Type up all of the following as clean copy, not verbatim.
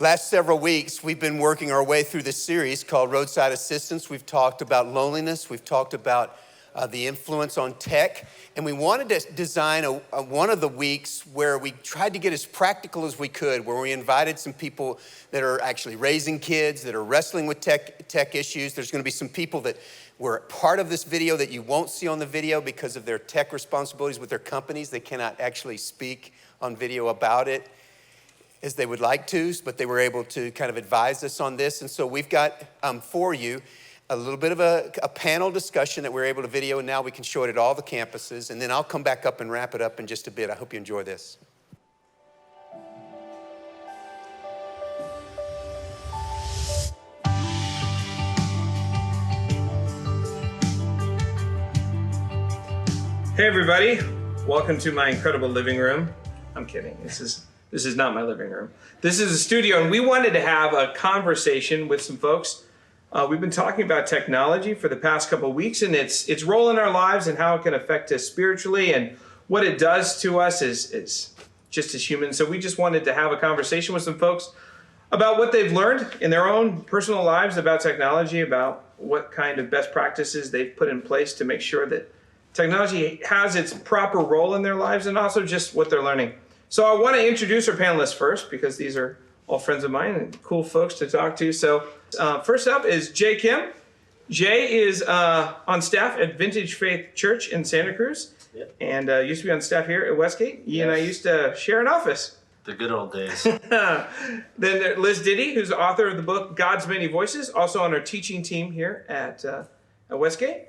Last several weeks, we've been working our way through this series called Roadside Assistance. We've talked about loneliness. We've talked about the influence on tech. And we wanted to design one of the weeks where we tried to get as practical as we could, where we invited some people that are actually raising kids, that are wrestling with tech issues. There's going to be some people that were part of this video that you won't see on the video because of their tech responsibilities with their companies. They cannot actually speak on video about it as they would like to, but they were able to kind of advise us on this. And so we've got for you a little bit of a panel discussion that we're able to video, and now we can show it at all the campuses. And then I'll come back up and wrap it up in just a bit. I hope you enjoy this. Hey everybody, welcome to my incredible living room. I'm kidding, this is not my living room. This is a studio, and we wanted to have a conversation with some folks. We've been talking about technology for the past couple of weeks, and its role in our lives and how it can affect us spiritually and what it does to us is just as humans. So we just wanted to have a conversation with some folks about what they've learned in their own personal lives about technology, about what kind of best practices they've put in place to make sure that technology has its proper role in their lives, and also just what they're learning. So I want to introduce our panelists first, because these are all friends of mine and cool folks to talk to. So first up is Jay Kim. Jay is on staff at Vintage Faith Church in Santa Cruz. Yep. And used to be on staff here at Westgate. He and I used to share an office. The good old days. Then Liz Diddy, who's the author of the book God's Many Voices, also on our teaching team here at Westgate.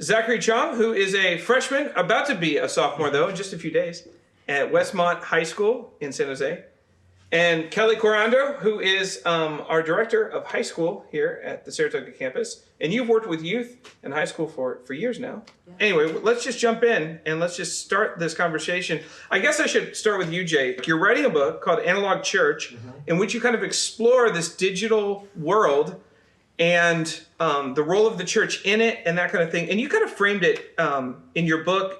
Zachary Chong, who is a freshman, about to be a sophomore though, in just a few days, at Westmont High School in San Jose. And Kelly Corando, who is our director of high school here at the Saratoga campus. And you've worked with youth in high school for years now. Yeah. Anyway, let's just jump in and let's just start this conversation. I guess I should start with you, Jay. You're writing a book called Analog Church, in which you kind of explore this digital world and the role of the church in it and that kind of thing. And you kind of framed it in your book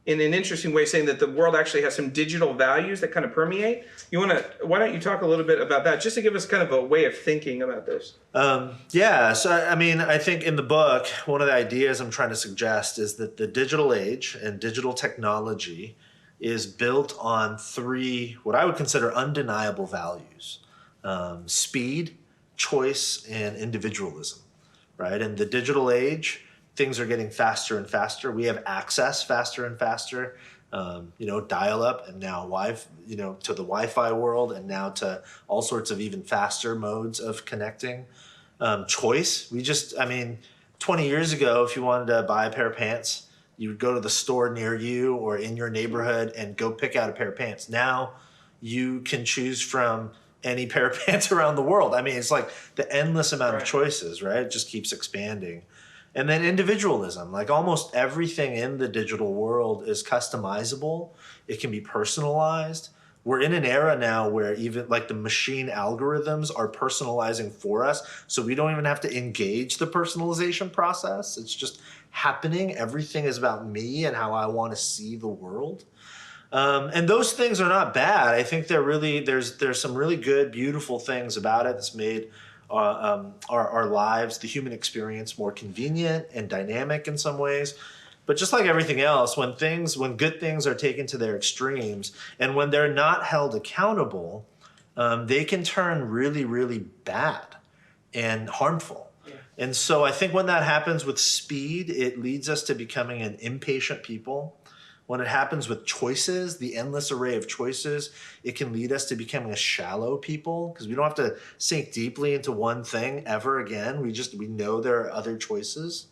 in an interesting way, saying that the world actually has some digital values that kind of permeate. Why don't you talk a little bit about that, just to give us kind of a way of thinking about this? So I mean, I think in the book, one of the ideas I'm trying to suggest is that the digital age and digital technology is built on three, what I would consider undeniable values: speed, choice, and individualism, right? In the digital age, things are getting faster and faster. We have access faster and faster, dial-up, and now to the Wi-Fi world, and now to all sorts of even faster modes of connecting. Choice, 20 years ago, if you wanted to buy a pair of pants, you would go to the store near you or in your neighborhood and go pick out a pair of pants. Now you can choose from any pair of pants around the world. I mean, it's like the endless amount of choices, right? It just keeps expanding. And then individualism, like almost everything in the digital world is customizable. It can be personalized. We're in an era now where even like the machine algorithms are personalizing for us. So we don't even have to engage the personalization process. It's just happening. Everything is about me and how I want to see the world. And those things are not bad. I think there's some really good, beautiful things about it that's made our lives, the human experience, more convenient and dynamic in some ways. But just like everything else, when good things are taken to their extremes and when they're not held accountable, they can turn really, really bad and harmful. Yeah. And so I think when that happens with speed, it leads us to becoming an impatient people. When it happens with choices, the endless array of choices, it can lead us to becoming a shallow people because we don't have to sink deeply into one thing ever again. We know there are other choices.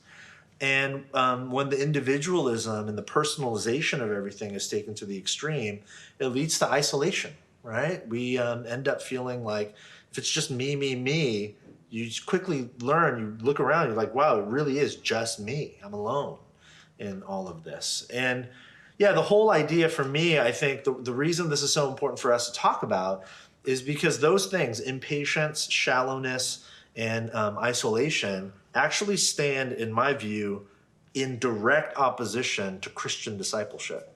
And when the individualism and the personalization of everything is taken to the extreme, it leads to isolation, right? We end up feeling like if it's just me, you quickly learn, you look around, you're like, wow, it really is just me. I'm alone in all of this. And yeah, the whole idea for me, I think the reason this is so important for us to talk about is because those things, impatience, shallowness, and isolation, actually stand, in my view, in direct opposition to Christian discipleship,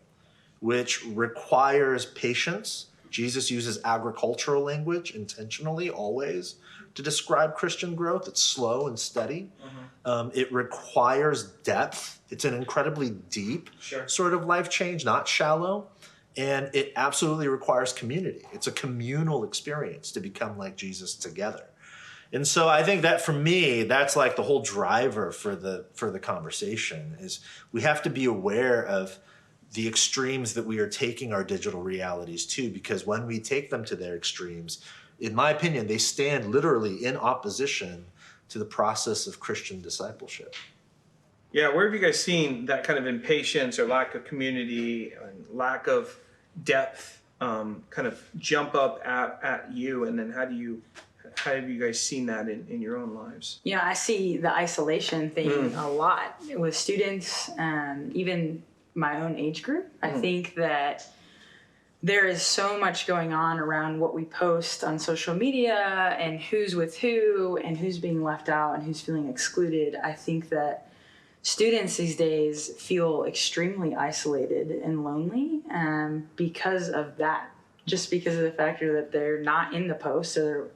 which requires patience, Jesus uses agricultural language intentionally, always, to describe Christian growth. It's slow and steady. It requires depth. It's an incredibly deep sort of life change, not shallow. And it absolutely requires community. It's a communal experience to become like Jesus together. And so I think that for me, that's like the whole driver for the conversation is we have to be aware of the extremes that we are taking our digital realities to, because when we take them to their extremes, in my opinion, they stand literally in opposition to the process of Christian discipleship. Yeah, where have you guys seen that kind of impatience or lack of community and lack of depth kind of jump up at you, and then how have you guys seen that in your own lives? I see the isolation thing a lot with students, even my own age group. I think that there is so much going on around what we post on social media and who's with who and who's being left out and who's feeling excluded. I think that students these days feel extremely isolated and lonely because of that, just because of the factor that they're not in the post or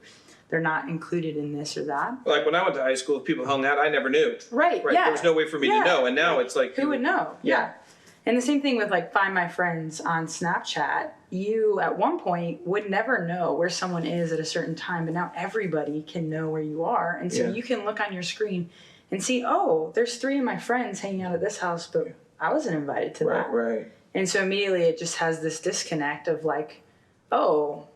they're not included in this or that. Like when I went to high school, if people hung out, I never knew. Right, yeah. There was no way for me to know, and now it's like... Who would know? Yeah. And the same thing with like Find My Friends on Snapchat. You at one point would never know where someone is at a certain time, but now everybody can know where you are. And so you can look on your screen and see, oh, there's 3 of my friends hanging out at this house, but I wasn't invited to that. Right. And so immediately it just has this disconnect of like, oh,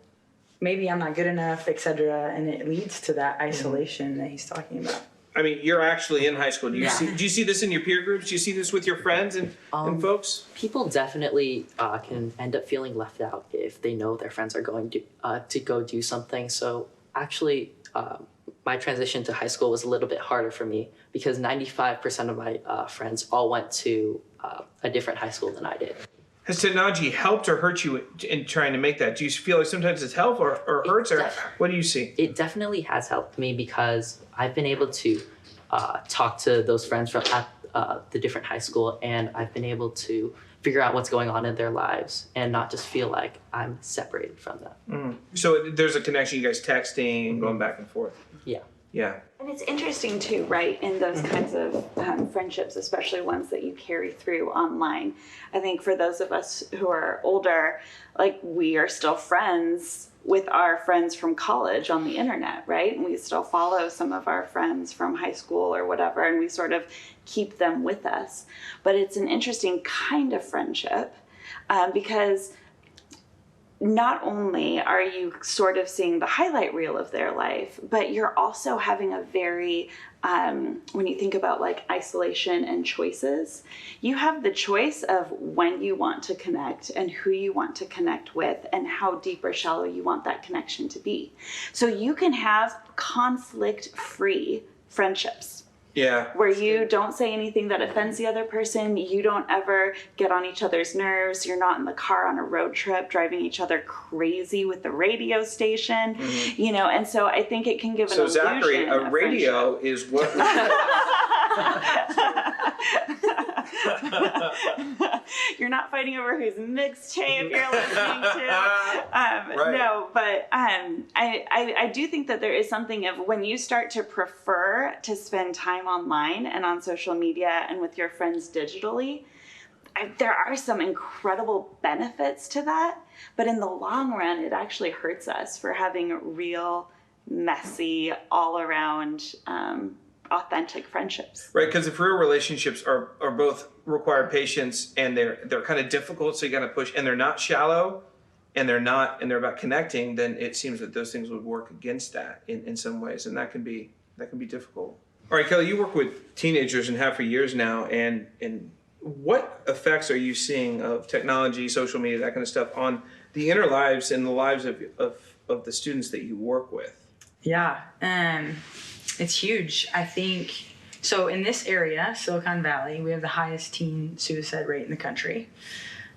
maybe I'm not good enough, etc. And it leads to that isolation that he's talking about. I mean, you're actually in high school. Do you see this in your peer groups? Do you see this with your friends and folks? People definitely can end up feeling left out if they know their friends are going to go do something. So actually, my transition to high school was a little bit harder for me because 95% of my friends all went to a different high school than I did. Has technology helped or hurt you in trying to make that? Do you feel like sometimes it's helped or hurts, or what do you see? It definitely has helped me because I've been able to talk to those friends from at the different high school, and I've been able to figure out what's going on in their lives and not just feel like I'm separated from them. So there's a connection, you guys texting and going back and forth. Yeah. And it's interesting too, right, in those kinds of friendships, especially ones that you carry through online. I think for those of us who are older, like we are still friends with our friends from college on the internet, right? And we still follow some of our friends from high school or whatever, and we sort of keep them with us. But it's an interesting kind of friendship because not only are you sort of seeing the highlight reel of their life, but you're also having a very, when you think about like isolation and choices, you have the choice of when you want to connect and who you want to connect with and how deep or shallow you want that connection to be. So you can have conflict-free friendships. Yeah. Where you don't say anything that offends the other person. You don't ever get on each other's nerves. You're not in the car on a road trip driving each other crazy with the radio station, you know, and so I think it can give an illusion. So Zachary, a radio is what... You're not fighting over whose mixtape you're listening to. Right. No, but I do think that there is something of when you start to prefer to spend time online and on social media and with your friends digitally, there are some incredible benefits to that. But in the long run, it actually hurts us for having real, messy, all around authentic friendships. Right, because if real relationships are both require patience and they're kind of difficult, so you got to push, and they're not shallow, and they're about connecting, then it seems that those things would work against that in some ways, and that can be difficult. All right, Kelly, you work with teenagers and have for years now, and what effects are you seeing of technology, social media, that kind of stuff on the inner lives and the lives of the students that you work with? Yeah, it's huge. I think, so in this area, Silicon Valley, we have the highest teen suicide rate in the country.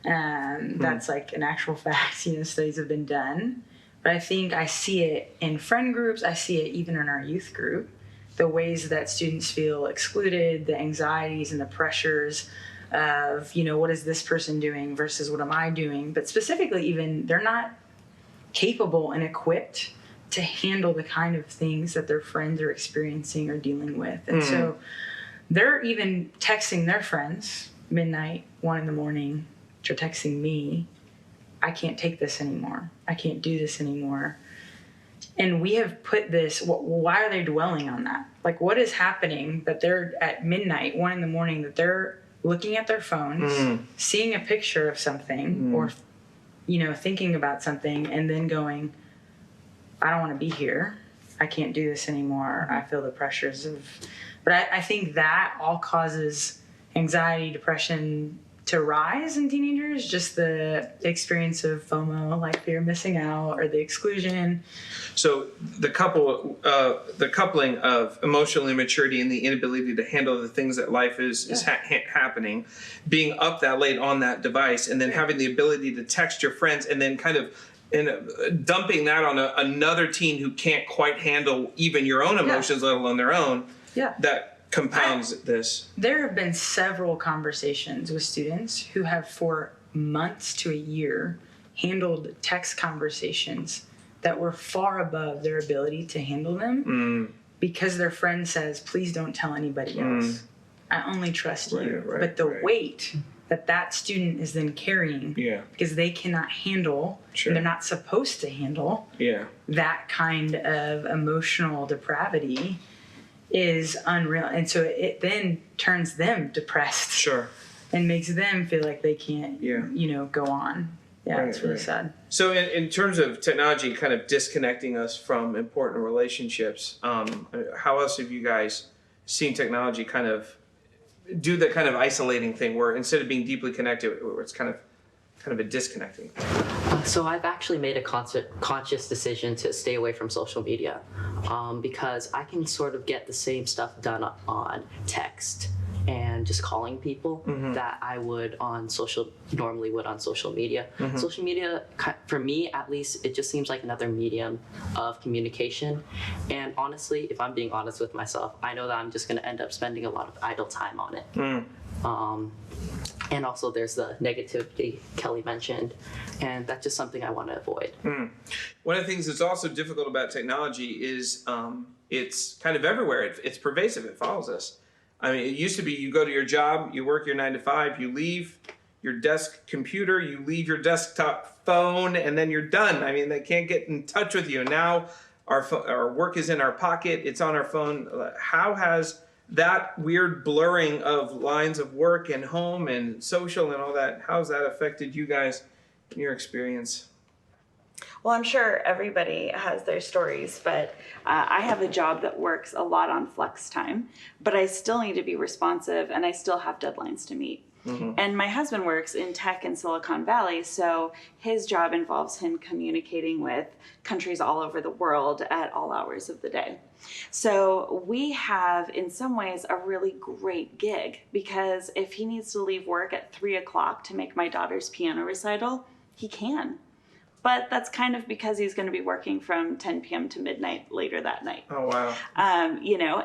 That's like an actual fact, studies have been done. But I think I see it in friend groups, I see it even in our youth group, the ways that students feel excluded, the anxieties and the pressures of, what is this person doing versus what am I doing? But specifically even, they're not capable and equipped to handle the kind of things that their friends are experiencing or dealing with. And so they're even texting their friends midnight, 1 a.m, they're texting me, I can't take this anymore. I can't do this anymore. And we have put this, why are they dwelling on that? Like, what is happening that they're at midnight, 1 a.m, that they're looking at their phones, seeing a picture of something or, thinking about something and then going, I don't want to be here. I can't do this anymore. I feel the pressures of, but I think that all causes anxiety, depression to rise in teenagers, just the experience of FOMO, like fear of missing out or the exclusion. So the coupling of emotional immaturity and the inability to handle the things that life is happening, being up that late on that device, and then having the ability to text your friends, and then kind of dumping that on another teen who can't quite handle even your own emotions, let alone their own. Yeah. That compounds this. There have been several conversations with students who have for months to a year handled text conversations that were far above their ability to handle them because their friend says, please don't tell anybody else. I only trust you. But the weight that student is then carrying because they cannot handle, and they're not supposed to handle that kind of emotional depravity is unreal. And so it then turns them depressed and makes them feel like they can't go on. It's really sad. So in terms of technology kind of disconnecting us from important relationships, how else have you guys seen technology kind of do the kind of isolating thing where instead of being deeply connected, where it's kind of a disconnecting thing? So I've actually made a conscious decision to stay away from social media because I can sort of get the same stuff done on text and just calling people that I would normally would on social media. Social media, for me at least, it just seems like another medium of communication. And honestly, if I'm being honest with myself, I know that I'm just going to end up spending a lot of idle time on it. And also there's the negativity Kelly mentioned, and that's just something I want to avoid. One of the things that's also difficult about technology is it's kind of everywhere. It's pervasive. It follows us. I mean, it used to be you go to your job, you work your 9 to 5, you leave your desk computer, you leave your desktop phone, and then you're done. I mean, they can't get in touch with you. Now our work is in our pocket. It's on our phone. How has that weird blurring of lines of work and home and social and all that, how's that affected you guys in your experience? Well, I'm sure everybody has their stories, but I have a job that works a lot on flex time, but I still need to be responsive and I still have deadlines to meet. And my husband works in tech in Silicon Valley, so his job involves him communicating with countries all over the world at all hours of the day. So we have, in some ways, a really great gig, because if he needs to leave work at 3 o'clock to make my daughter's piano recital, he can. But that's kind of because he's going to be working from 10 p.m. to midnight later that night. Oh, wow.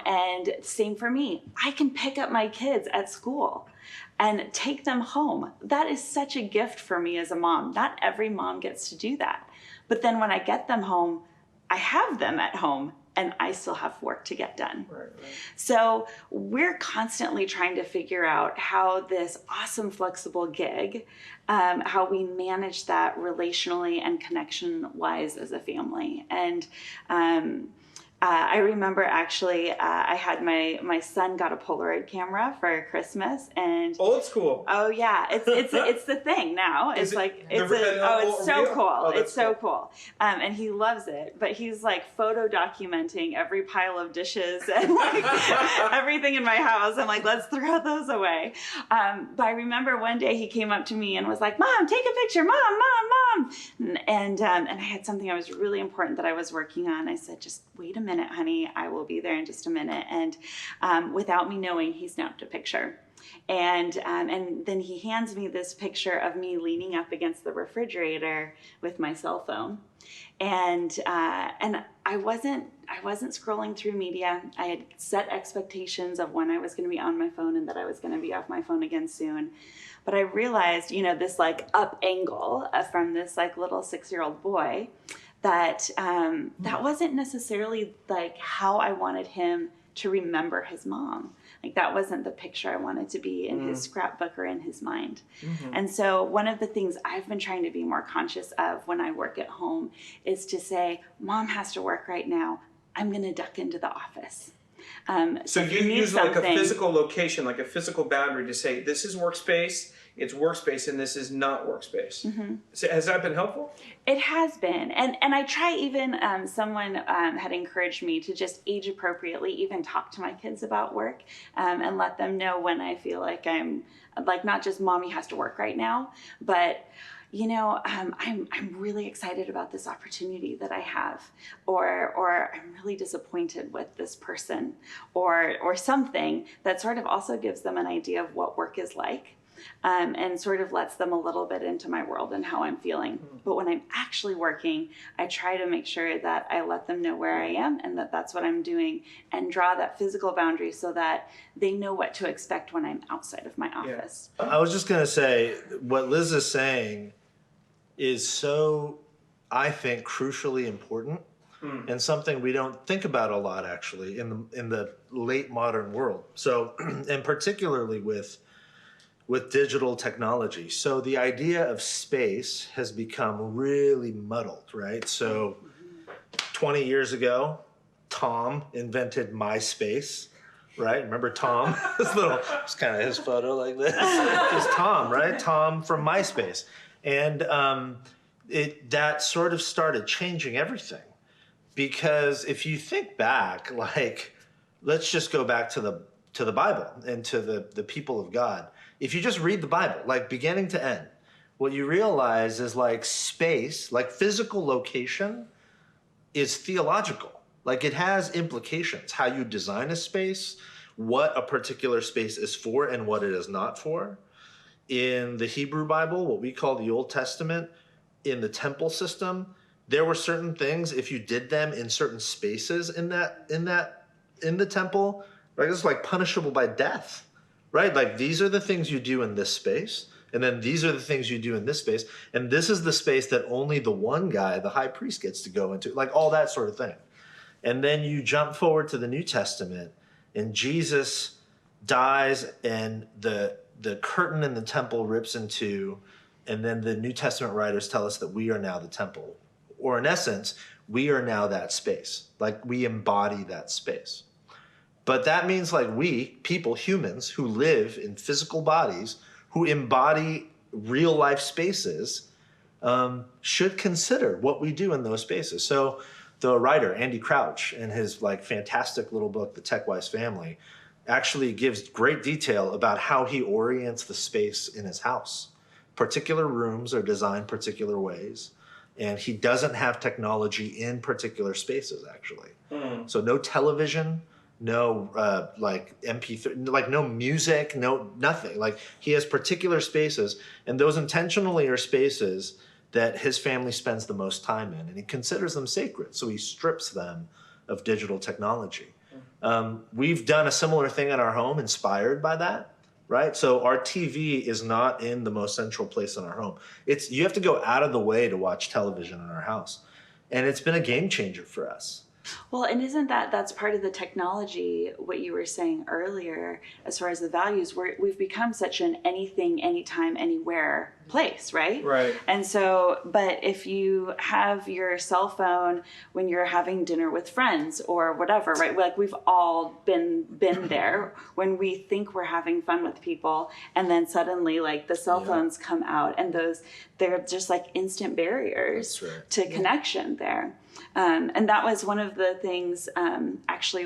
And same for me. I can pick up my kids at school and take them home. That is such a gift for me as a mom. Not every mom gets to do that. But then when I get them home, I have them at home and I still have work to get done. Right. So we're constantly trying to figure out how this awesome flexible gig, how we manage that relationally and connection-wise as a family. And I remember actually, I had my son got a Polaroid camera for Christmas, and old school. Oh yeah, it's the thing now. It's so cool. It's so cool. And he loves it. But he's like photo documenting every pile of dishes and like everything in my house. I'm like, let's throw those away. But I remember one day he came up to me and was like, "Mom, take a picture, Mom." And I had something that was really important that I was working on. I said, "Just wait a minute, honey, I will be there in just a minute." And without me knowing, he snapped a picture. And then he hands me this picture of me leaning up against the refrigerator with my cell phone. And I wasn't scrolling through media. I had set expectations of when I was going to be on my phone and that I was going to be off my phone again soon. But I realized, this like up angle from this like little 6-year-old boy that that wasn't necessarily like how I wanted him to remember his mom. Like that wasn't the picture I wanted to be in his scrapbook or in his mind. And so one of the things I've been trying to be more conscious of when I work at home is to say, Mom has to work right now. I'm going to duck into the office. So you use like a physical location, like a physical boundary to say, this is workspace, it's workspace, and this is not workspace. So has that been helpful? It has been. And I try even, someone had encouraged me to just age appropriately, even talk to my kids about work and let them know when I feel like I'm like, not just Mommy has to work right now, but you know, I'm really excited about this opportunity that I have, or I'm really disappointed with this person, or something that sort of also gives them an idea of what work is like, and sort of lets them a little bit into my world and how I'm feeling. But when I'm actually working, I try to make sure that I let them know where I am and that that's what I'm doing, and draw that physical boundary so that they know what to expect when I'm outside of my office. I was just going to say, what Liz is saying is so, I think, crucially important, and something we don't think about a lot actually in the late modern world. So, and particularly with digital technology. So the idea of space has become really muddled, right? So 20 years ago, Tom invented MySpace, right? Remember Tom? It's kind of his photo like this. It's Tom, right? Tom from MySpace. And that sort of started changing everything, because if you think back, like, let's just go back to the Bible and to the people of God. If you just read the Bible, like beginning to end, what you realize is like space, like physical location, is theological. Like it has implications, how you design a space, what a particular space is for and what it is not for. In the Hebrew Bible, what we call the Old Testament, in the temple system, there were certain things, if you did them in certain spaces in the temple, right, it's like punishable by death, right? Like these are the things you do in this space, and then these are the things you do in this space, and this is the space that only the one guy, the high priest, gets to go into, like all that sort of thing. And then you jump forward to the New Testament, and Jesus dies, and the curtain in the temple rips in two, and then the New Testament writers tell us that we are now the temple. Or in essence, we are now that space. Like we embody that space. But that means like we, people, humans who live in physical bodies, who embody real life spaces, should consider what we do in those spaces. So the writer, Andy Crouch, in his like fantastic little book, The Tech-Wise Family, actually gives great detail about how he orients the space in his house. Particular rooms are designed particular ways, and he doesn't have technology in particular spaces, actually. So no television, no like MP3, like no music, no nothing. Like he has particular spaces, and those intentionally are spaces that his family spends the most time in, and he considers them sacred, so he strips them of digital technology. We've done a similar thing in our home, inspired by that, right? So our TV is not in the most central place in our home. You have to go out of the way to watch television in our house. And it's been a game changer for us. Well, and isn't that's part of the technology, what you were saying earlier, as far as the values, we've become such an anything, anytime, anywhere place, right? Right. And so, but if you have your cell phone when you're having dinner with friends or whatever, right? Like we've all been there when we think we're having fun with people, and then suddenly like the cell phones come out, and they're just like instant barriers to connection there. And that was one of the things, actually,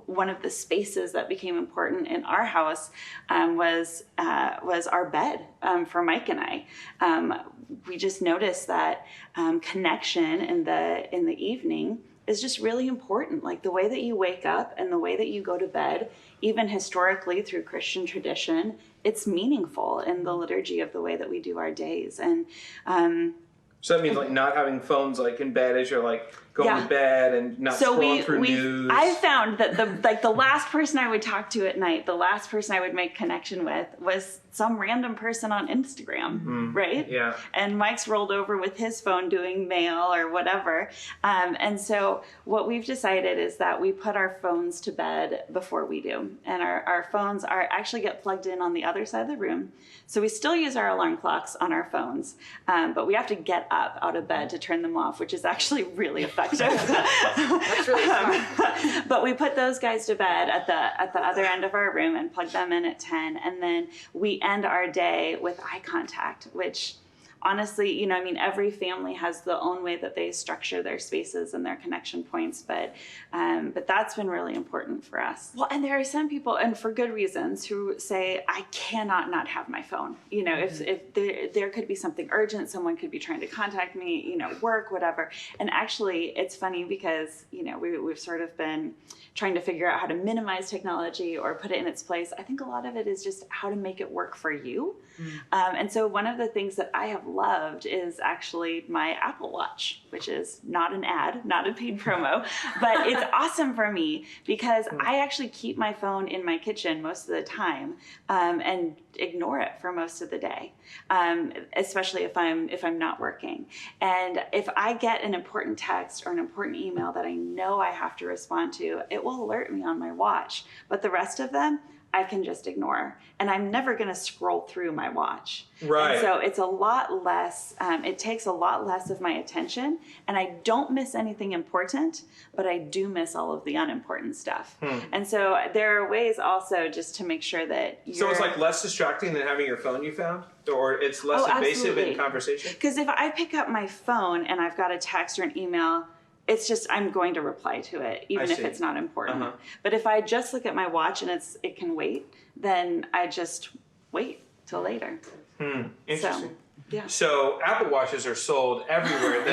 one of the spaces that became important in our house was our bed for Mike and I. We just noticed that connection in the evening is just really important. Like the way that you wake up and the way that you go to bed, even historically through Christian tradition, it's meaningful in the liturgy of the way that we do our days. And so that means like not having phones like in bed as you're like going to bed and not scrolling through news. I found that the last person I would talk to at night, the last person I would make connection with was some random person on Instagram, right? Yeah. And Mike's rolled over with his phone doing mail or whatever. And so what we've decided is that we put our phones to bed before we do. And our phones actually get plugged in on the other side of the room. So we still use our alarm clocks on our phones, but we have to get up out of bed to turn them off, which is actually really effective. That's really smart. But we put those guys to bed at the other end of our room and plug them in at 10, and then we end our day with eye contact, which honestly, every family has the own way that they structure their spaces and their connection points, but that's been really important for us. Well, and there are some people, and for good reasons, who say, I cannot not have my phone. If there could be something urgent, someone could be trying to contact me, work, whatever. And actually, it's funny because, we've sort of been trying to figure out how to minimize technology or put it in its place. I think a lot of it is just how to make it work for you. And so one of the things that I have loved is actually my Apple Watch, which is not an ad, not a paid promo, but it's awesome for me because I actually keep my phone in my kitchen most of the time and ignore it for most of the day, especially if I'm not working. And if I get an important text or an important email that I know I have to respond to, it will alert me on my watch. But the rest of them, I can just ignore. And I'm never going to scroll through my watch. Right. And so it's a lot less, it takes a lot less of my attention. And I don't miss anything important, but I do miss all of the unimportant stuff. And so there are ways also just to make sure that you're... So it's like less distracting than having your phone, you found? Or it's less invasive in conversation? Because if I pick up my phone and I've got a text or an email, it's just, I'm going to reply to it, even if it's not important. But if I just look at my watch and it can wait, then I just wait till later. Interesting. Yeah. So Apple Watches are sold everywhere.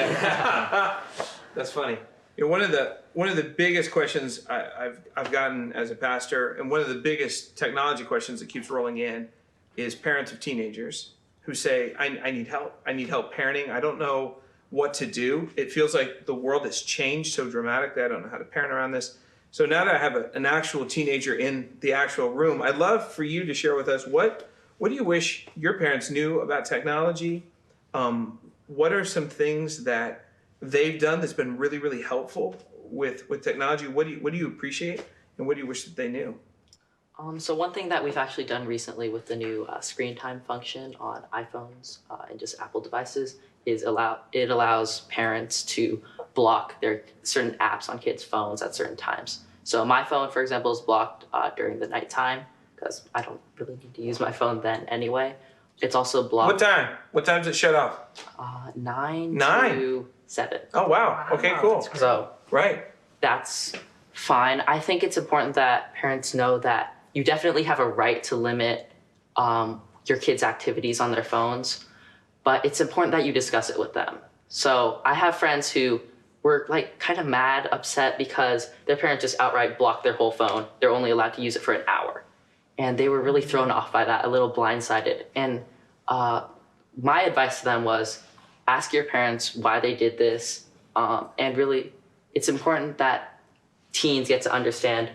That's funny. One of the biggest questions I've gotten as a pastor, and one of the biggest technology questions that keeps rolling in, is parents of teenagers who say, I need help. I need help parenting. I don't know what to do. It feels like the world has changed so dramatically. I don't know how to parent around this. So now that I have an actual teenager in the actual room, I'd love for you to share with us what do you wish your parents knew about technology? What are some things that they've done that's been really, really helpful with technology? What do you appreciate, and what do you wish that they knew? So one thing that we've actually done recently with the new screen time function on iPhones and just Apple devices is it allows parents to block their certain apps on kids' phones at certain times. So my phone, for example, is blocked during the nighttime because I don't really need to use my phone then anyway. It's also blocked. What time? What time does it shut off? 9 to 7. Oh, wow. Okay, cool. So right. That's fine. I think it's important that parents know that you definitely have a right to limit your kids' activities on their phones, but it's important that you discuss it with them. So I have friends who were like kind of mad, upset because their parents just outright blocked their whole phone. They're only allowed to use it for an hour. And they were really thrown off by that, a little blindsided. And my advice to them was ask your parents why they did this. And really, it's important that teens get to understand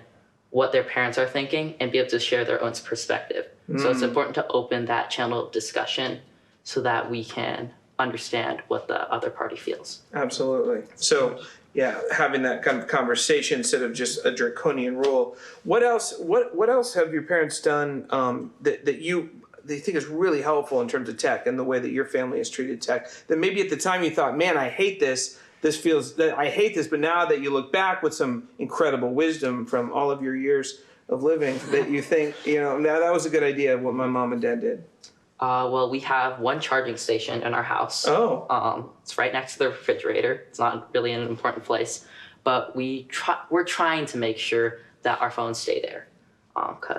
what their parents are thinking and be able to share their own perspective. So it's important to open that channel of discussion so that we can understand what the other party feels. Absolutely. So, yeah, having that kind of conversation instead of just a draconian rule. What else have your parents done that they think is really helpful in terms of tech and the way that your family has treated tech? That maybe at the time you thought, man, I hate this. I hate this. But now that you look back with some incredible wisdom from all of your years of living, that you think, now that was a good idea what my mom and dad did. Well, we have one charging station in our house. Oh. It's right next to the refrigerator. It's not really an important place, but we're trying to make sure that our phones stay there.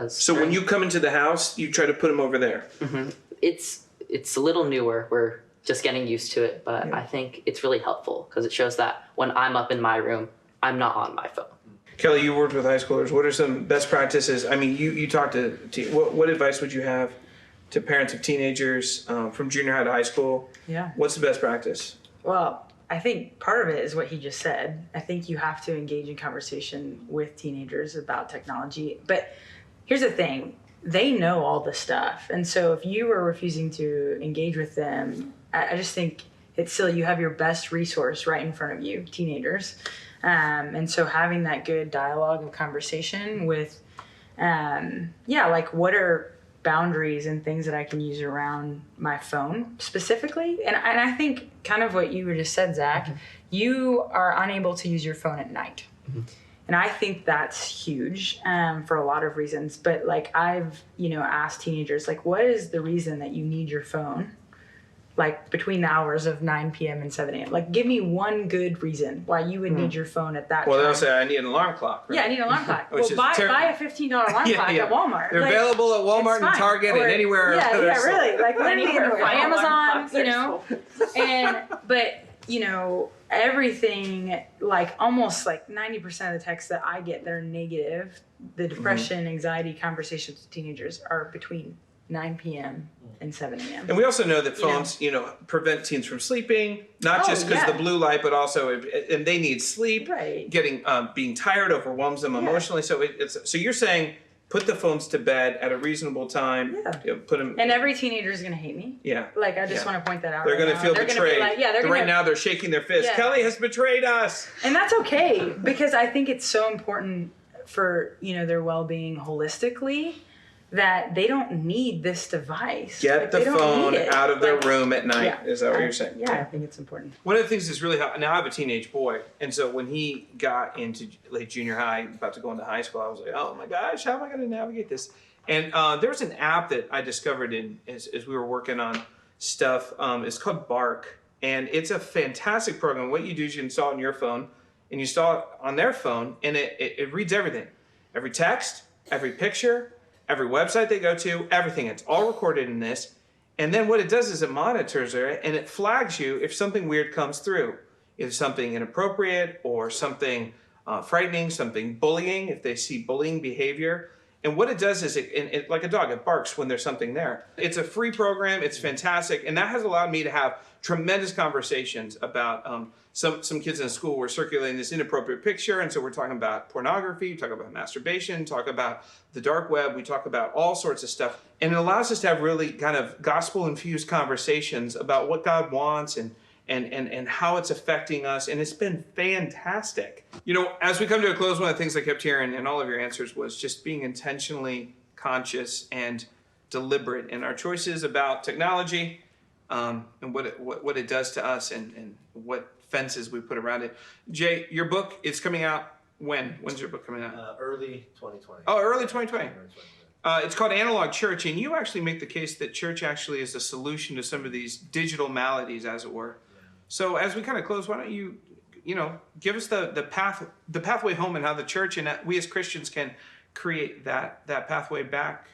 So when you come into the house, you try to put them over there. Mm-hmm. It's a little newer. We're just getting used to it, but I think it's really helpful because it shows that when I'm up in my room, I'm not on my phone. Kelly, you worked with high schoolers. What are some best practices? I mean, you talked to what advice would you have to parents of teenagers from junior high to high school? Yeah. What's the best practice? Well, I think part of it is what he just said. I think you have to engage in conversation with teenagers about technology. But here's the thing. They know all the stuff. And so if you are refusing to engage with them, I just think it's silly. You have your best resource right in front of you, teenagers. And so having that good dialogue and conversation with, like what are boundaries and things that I can use around my phone specifically. And I think kind of what you just said, Zach, you are unable to use your phone at night. And I think that's huge for a lot of reasons. But like I've, asked teenagers, like, what is the reason that you need your phone? Like between the hours of 9 p.m. and 7 a.m. Like give me one good reason why you would need your phone at that time. Well, they'll say, I need an alarm clock. Right? Yeah, I need an alarm clock. Which Well, is buy a $15 alarm clock at Walmart. They're like, available at Walmart and Target and anywhere. Yeah, really. Like Anywhere. Amazon, Amazon, but everything, like almost like 90% of the texts that I get that are negative, the depression, anxiety conversations with teenagers are between 9 p.m. and 7 a.m. And we also know that phones, prevent teens from sleeping, not just because of the blue light, but also, and they need sleep. Right. Being tired overwhelms them emotionally. So so you're saying put the phones to bed at a reasonable time. Yeah. Put them. And every teenager is going to hate me. Yeah. Like I just want to point that out. They're going to feel betrayed. Right now they're shaking their fist. Yeah. Kelly has betrayed us. And that's okay because I think it's so important for their well-being holistically. That they don't need this device. Get the phone out of their room at night. Yeah. Is that what you're saying? Yeah, I think it's important. One of the things that's really helped. Now I have a teenage boy, and so when he got into late junior high, about to go into high school, I was like, oh my gosh, how am I going to navigate this? And there was an app that I discovered as we were working on stuff. It's called Bark, and it's a fantastic program. What you do is you install it on your phone, and you install it on their phone, and it reads everything, every text, every picture. Every website they go to, everything. It's all recorded in this. And then what it does is it monitors it and it flags you if something weird comes through. If something inappropriate or something frightening, something bullying, if they see bullying behavior. And what it does is it like a dog, it barks when there's something there. It's a free program. It's fantastic. And that has allowed me to have tremendous conversations about some kids in school were circulating this inappropriate picture. And so we're talking about pornography, talk about masturbation, talk about the dark web. We talk about all sorts of stuff. And it allows us to have really kind of gospel-infused conversations about what God wants and how it's affecting us. And it's been fantastic. As we come to a close, one of the things I kept hearing in all of your answers was just being intentionally conscious and deliberate in our choices about technology and what it does to us and what fences we put around it. Jay, your book is coming out when? When's your book coming out? Early 2020. Oh, early 2020. It's called Analog Church, and you actually make the case that church actually is a solution to some of these digital maladies, as it were. Yeah. So as we kind of close, why don't you give us the pathway home and how the church and we as Christians can create that pathway back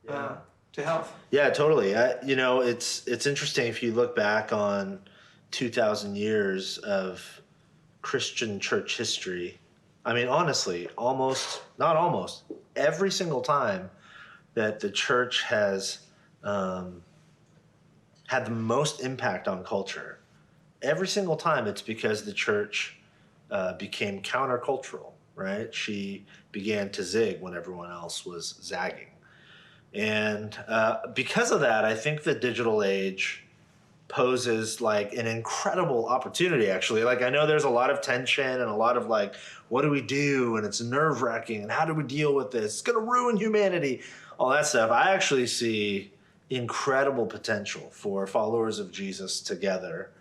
to health. Yeah, totally. It's interesting if you look back on 2,000 years of Christian church history. I mean, honestly, every single time that the church has had the most impact on culture, every single time it's because the church became countercultural, right? She began to zig when everyone else was zagging. And because of that, I think the digital age poses like an incredible opportunity, actually. Like, I know there's a lot of tension and a lot of like, what do we do? And it's nerve-wracking. And how do we deal with this? It's going to ruin humanity. All that stuff. I actually see incredible potential for followers of Jesus together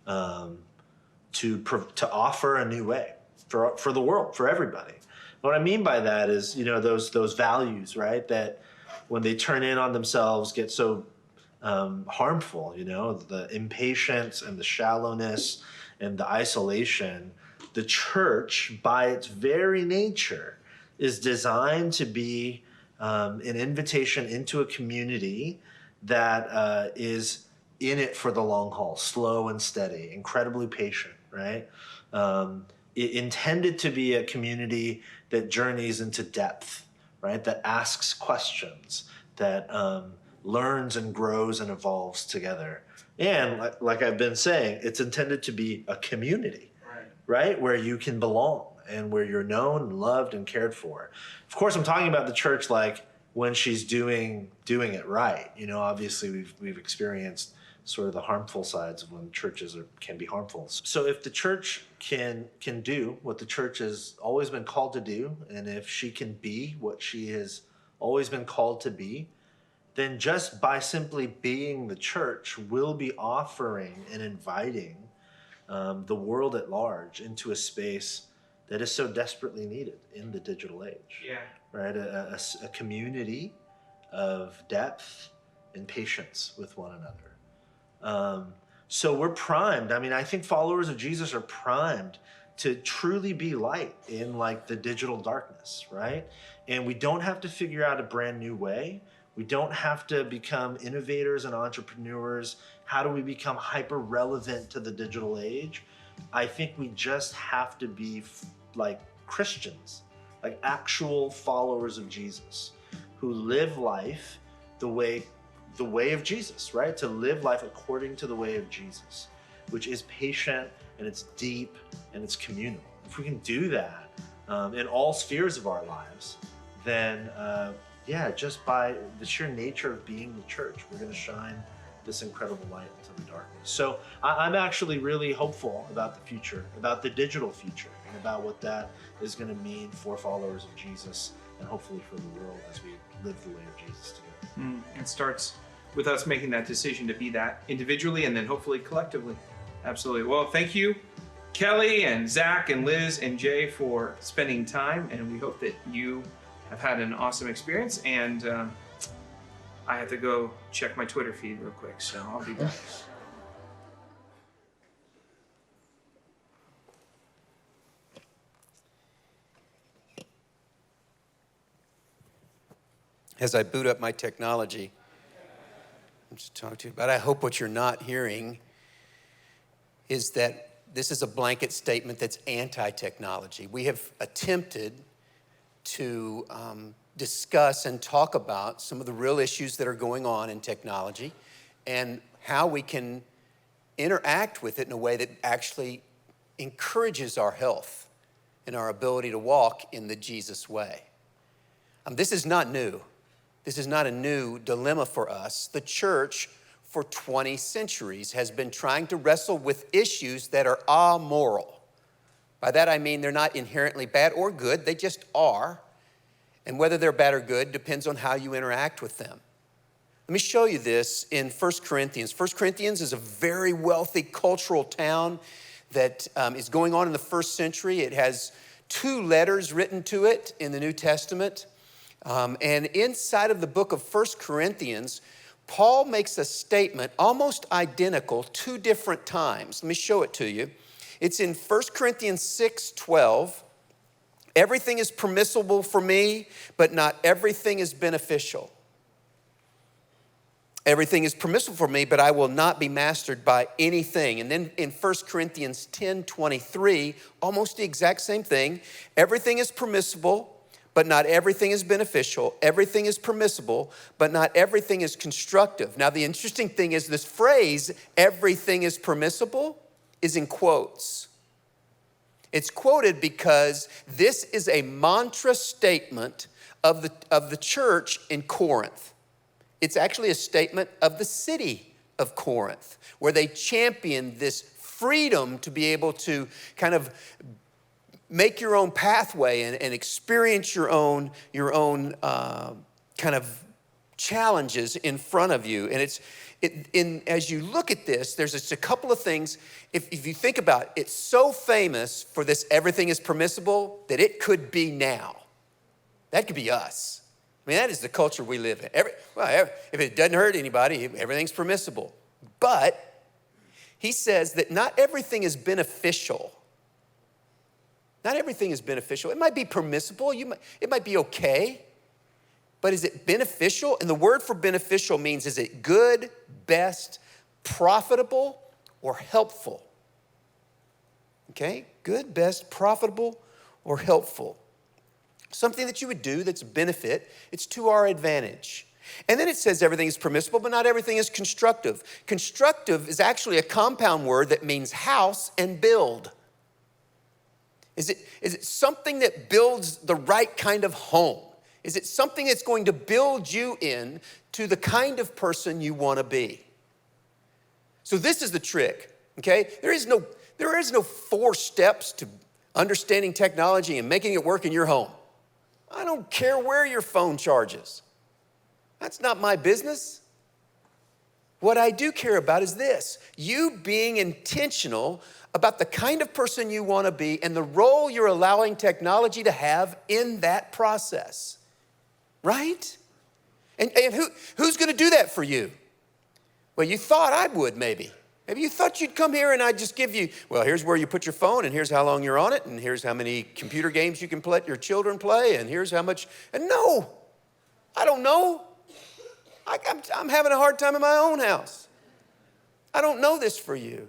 to offer a new way for the world, for everybody. What I mean by that is, those values, right? That when they turn in on themselves get so harmful, the impatience and the shallowness and the isolation. The church, by its very nature, is designed to be an invitation into a community that is in it for the long haul, slow and steady, incredibly patient, right? Intended to be a community that journeys into depth, right? That asks questions, that learns and grows and evolves together. And like I've been saying, it's intended to be a community, right? Where you can belong and where you're known and loved and cared for. Of course, I'm talking about the church like when she's doing it right. Obviously we've experienced sort of the harmful sides of when churches can be harmful. So if the church can do what the church has always been called to do, and if she can be what she has always been called to be, then just by simply being the church, we'll be offering and inviting the world at large into a space that is so desperately needed in the digital age. Yeah. Right? A community of depth and patience with one another. So we're primed. I mean, I think followers of Jesus are primed to truly be light in like the digital darkness, right? And we don't have to figure out a brand new way. We don't have to become innovators and entrepreneurs. How do we become hyper relevant to the digital age? I think we just have to be like Christians, like actual followers of Jesus who live life the way of Jesus, right? To live life according to the way of Jesus, which is patient and it's deep and it's communal. If we can do that in all spheres of our lives, then just by the sheer nature of being the church, we're going to shine this incredible light into the darkness. So I'm actually really hopeful about the future, about the digital future, and about what that is going to mean for followers of Jesus and hopefully for the world as we live the way of Jesus together. It starts with us making that decision to be that individually and then hopefully collectively. Absolutely. Well, thank you, Kelly and Zach and Liz and Jay, for spending time, and we hope that you have had an awesome experience. And I have to go check my Twitter feed real quick, so I'll be back. As I boot up my technology, I'm just talking to you about, I hope what you're not hearing is that this is a blanket statement that's anti-technology. We have attempted to discuss and talk about some of the real issues that are going on in technology and how we can interact with it in a way that actually encourages our health and our ability to walk in the Jesus way. This is not new. This is not a new dilemma for us. The church for 20 centuries has been trying to wrestle with issues that are amoral. By that I mean they're not inherently bad or good, they just are. And whether they're bad or good depends on how you interact with them. Let me show you this in 1 Corinthians. 1 Corinthians is a very wealthy cultural town that is going on in the first century. It has 2 letters written to it in the New Testament. And inside of the book of 1 Corinthians, Paul makes a statement almost identical 2 different times. Let me show it to you. It's in 1 Corinthians 6:12. Everything is permissible for me, but not everything is beneficial. Everything is permissible for me, but I will not be mastered by anything. And then in 1 Corinthians 10:23, almost the exact same thing. Everything is permissible, but not everything is beneficial. Everything is permissible, but not everything is constructive. Now, the interesting thing is this phrase, everything is permissible, is in quotes. It's quoted because this is a mantra statement of the church in Corinth. It's actually a statement of the city of Corinth, where they championed this freedom to be able to kind of make your own pathway and experience your own kind of challenges in front of you. And as you look at this, there's just a couple of things. If you think about it, it's so famous for this everything is permissible that it could be now. That could be us. I mean, that is the culture we live in. If it doesn't hurt anybody, everything's permissible. But he says that not everything is beneficial. Not everything is beneficial. It might be permissible. It might be okay. But is it beneficial? And the word for beneficial means, is it good, best, profitable, or helpful? Okay? Good, best, profitable, or helpful. Something that you would do that's a benefit, it's to our advantage. And then it says everything is permissible, but not everything is constructive. Constructive is actually a compound word that means house and build. Is it something that builds the right kind of home? Is it something that's going to build you in to the kind of person you want to be? So this is the trick, okay? There is no 4 steps to understanding technology and making it work in your home. I don't care where your phone charges. That's not my business. What I do care about is this: you being intentional about the kind of person you want to be and the role you're allowing technology to have in that process, right? And who's going to do that for you? Well, you thought I would, maybe. Maybe you thought you'd come here and I'd just give you, well, here's where you put your phone, and here's how long you're on it, and here's how many computer games you can let your children play, and here's how much. And no, I don't know. I'm having a hard time in my own house. I don't know this for you.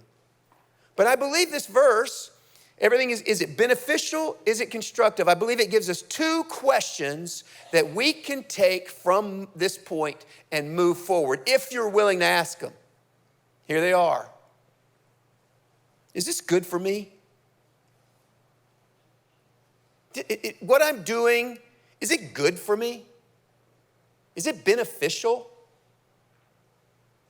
But I believe this verse, everything is it beneficial? Is it constructive? I believe it gives us 2 questions that we can take from this point and move forward if you're willing to ask them. Here they are. Is this good for me? What I'm doing, is it good for me? Is it beneficial?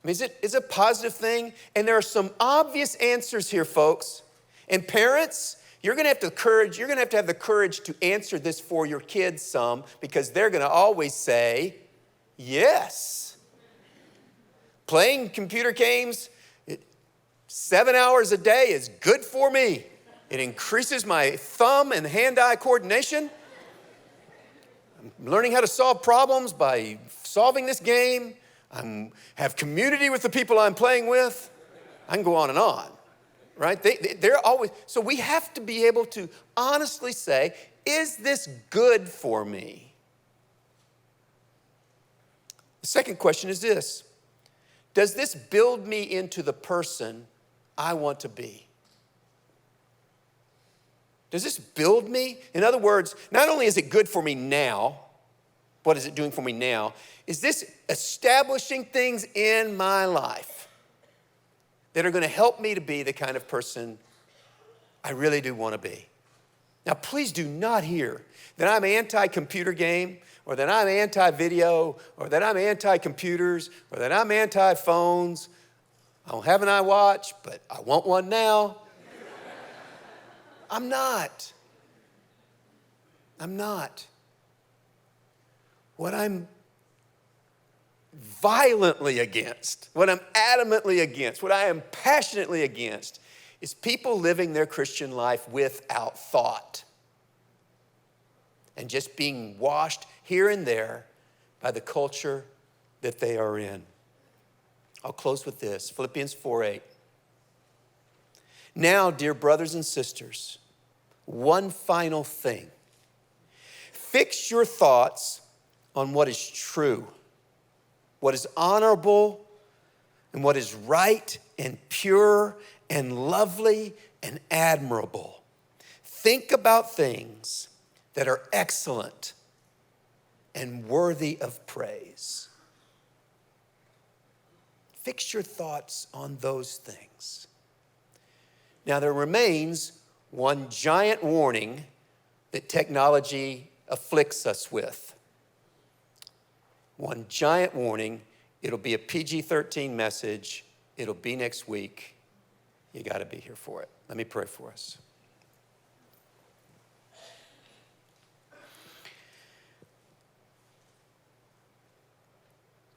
I mean, is it a positive thing? And there are some obvious answers here, folks. And parents, you're going to have the courage to answer this for your kids some, because they're going to always say, yes. Playing computer games 7 hours a day is good for me. It increases my thumb and hand-eye coordination. I'm learning how to solve problems by solving this game. I have community with the people I'm playing with. I can go on and on, right? They're always, so we have to be able to honestly say, is this good for me? The second question is this: does this build me into the person I want to be? Does this build me? In other words, not only is it good for me now, what is it doing for me now? Is this establishing things in my life that are going to help me to be the kind of person I really do want to be? Now, please do not hear that I'm anti-computer game, or that I'm anti-video, or that I'm anti-computers, or that I'm anti-phones. I don't have an iWatch, but I want one now. I'm not. What I'm violently against, what I'm adamantly against, what I am passionately against is people living their Christian life without thought and just being washed here and there by the culture that they are in. I'll close with this, Philippians 4:8. Now, dear brothers and sisters, one final thing. Fix your thoughts on what is true, what is honorable, and what is right and pure and lovely and admirable. Think about things that are excellent and worthy of praise. Fix your thoughts on those things. Now, there remains one giant warning that technology afflicts us with. One giant warning. It'll be a PG-13 message. It'll be next week. You got to be here for it. Let me pray for us.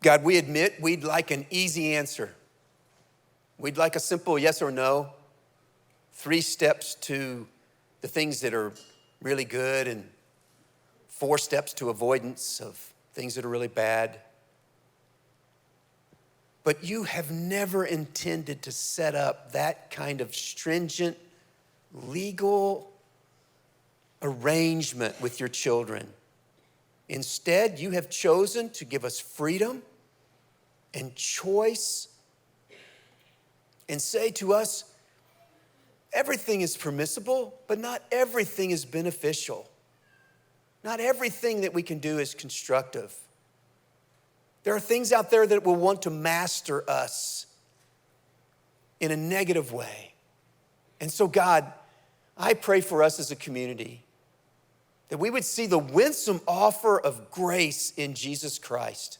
God, we admit we'd like an easy answer. We'd like a simple yes or no. 3 steps to the things that are really good and 4 steps to avoidance of things that are really bad. But you have never intended to set up that kind of stringent legal arrangement with your children. Instead, you have chosen to give us freedom and choice and say to us, everything is permissible, but not everything is beneficial. Not everything that we can do is constructive. There are things out there that will want to master us in a negative way. And so, God, I pray for us as a community that we would see the winsome offer of grace in Jesus Christ,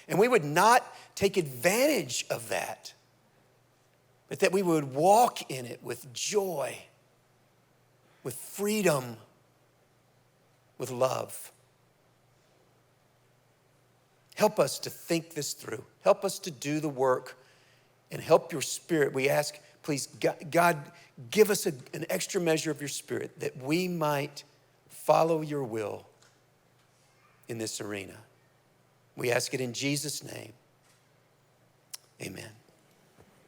and we would not take advantage of that, but that we would walk in it with joy, with freedom, with love. Help us to think this through. Help us to do the work, and help your Spirit. We ask, please, God, give us an extra measure of your Spirit that we might follow your will in this arena. We ask it in Jesus' name. Amen.